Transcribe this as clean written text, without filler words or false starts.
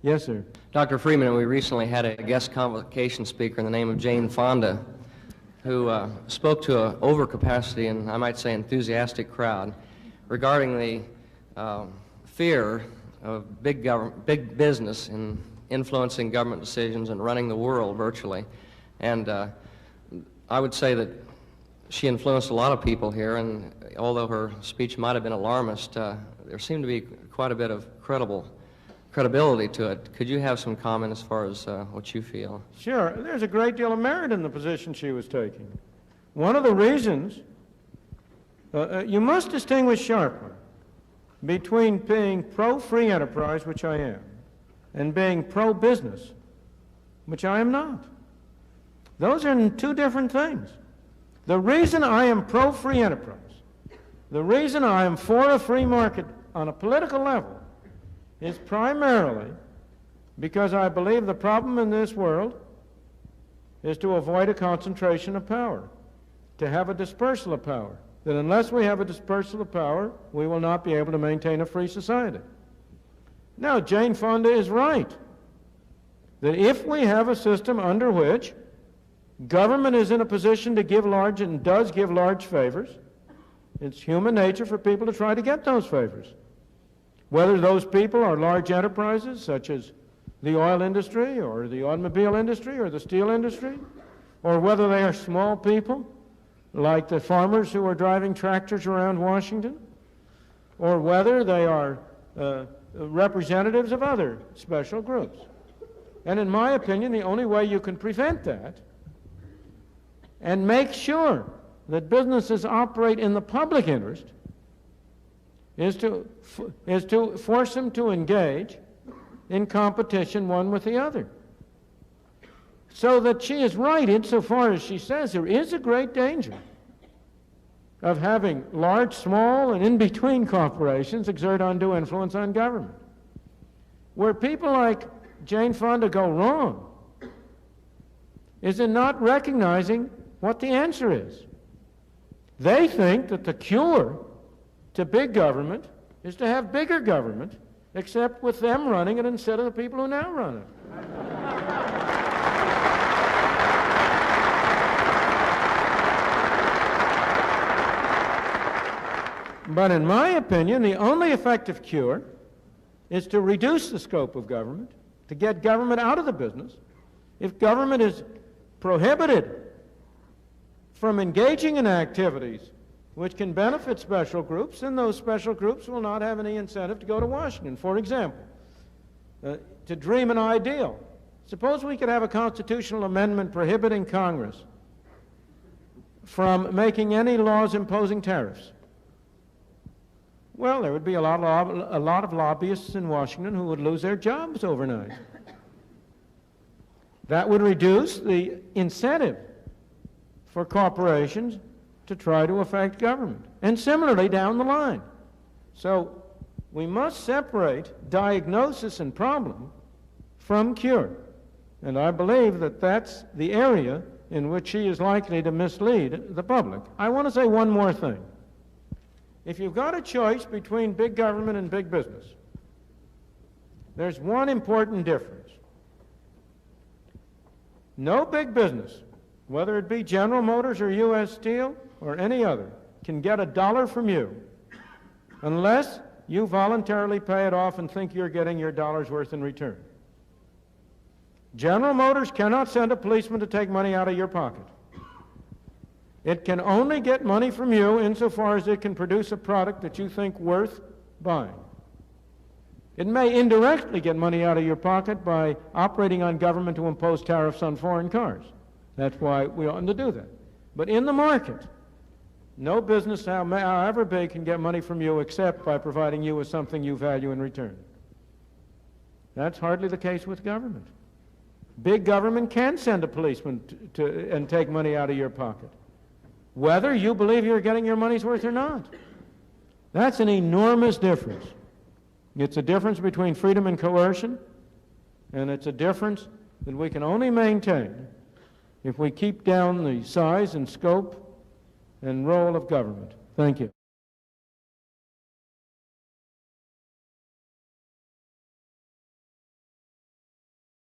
Yes, sir. Dr. Friedman, we recently had a guest convocation speaker in the name of Jane Fonda who spoke to an overcapacity and, I might say, enthusiastic crowd regarding the fear of big business in influencing government decisions and running the world virtually. And I would say that she influenced a lot of people here, and although her speech might have been alarmist, there seemed to be quite a bit of credibility to it. Could you have some comment as far as what you feel? Sure. There's a great deal of merit in the position she was taking. One of the reasons, you must distinguish sharply between being pro-free enterprise, which I am, and being pro-business, which I am not. Those are two different things. The reason I am pro-free enterprise, the reason I am for a free market on a political level, is primarily because I believe the problem in this world is to avoid a concentration of power, to have a dispersal of power. That unless we have a dispersal of power, we will not be able to maintain a free society. Now, Jane Fonda is right that if we have a system under which government is in a position to give large and does give large favors, it's human nature for people to try to get those favors. Whether those people are large enterprises such as the oil industry or the automobile industry or the steel industry, or whether they are small people like the farmers who are driving tractors around Washington, or whether they are representatives of other special groups. And in my opinion, the only way you can prevent that and make sure that businesses operate in the public interest is to force them to engage in competition one with the other. So that she is right insofar as she says there is a great danger of having large, small, and in-between corporations exert undue influence on government. Where people like Jane Fonda go wrong is in not recognizing what the answer is. They think that the cure to big government is to have bigger government, except with them running it instead of the people who now run it. But in my opinion, the only effective cure is to reduce the scope of government, to get government out of the business. If government is prohibited from engaging in activities which can benefit special groups, then those special groups will not have any incentive to go to Washington. For example, to dream an ideal. Suppose we could have a constitutional amendment prohibiting Congress from making any laws imposing tariffs. Well, there would be a lot of lobbyists in Washington who would lose their jobs overnight. That would reduce the incentive for corporations to try to affect government, and similarly down the line. So we must separate diagnosis and problem from cure. And I believe that that's the area in which she is likely to mislead the public. I want to say one more thing. If you've got a choice between big government and big business, there's one important difference. No big business, whether it be General Motors or U.S. Steel or any other, can get $1 from you unless you voluntarily pay it off and think you're getting your dollar's worth in return. General Motors cannot send a policeman to take money out of your pocket. It can only get money from you insofar as it can produce a product that you think worth buying. It may indirectly get money out of your pocket by operating on government to impose tariffs on foreign cars. That's why we oughtn't to do that. But in the market, no business, however big, can get money from you except by providing you with something you value in return. That's hardly the case with government. Big government can send a policeman and take money out of your pocket, whether you believe you're getting your money's worth or not. That's an enormous difference. It's a difference between freedom and coercion, and it's a difference that we can only maintain if we keep down the size and scope and role of government. Thank you.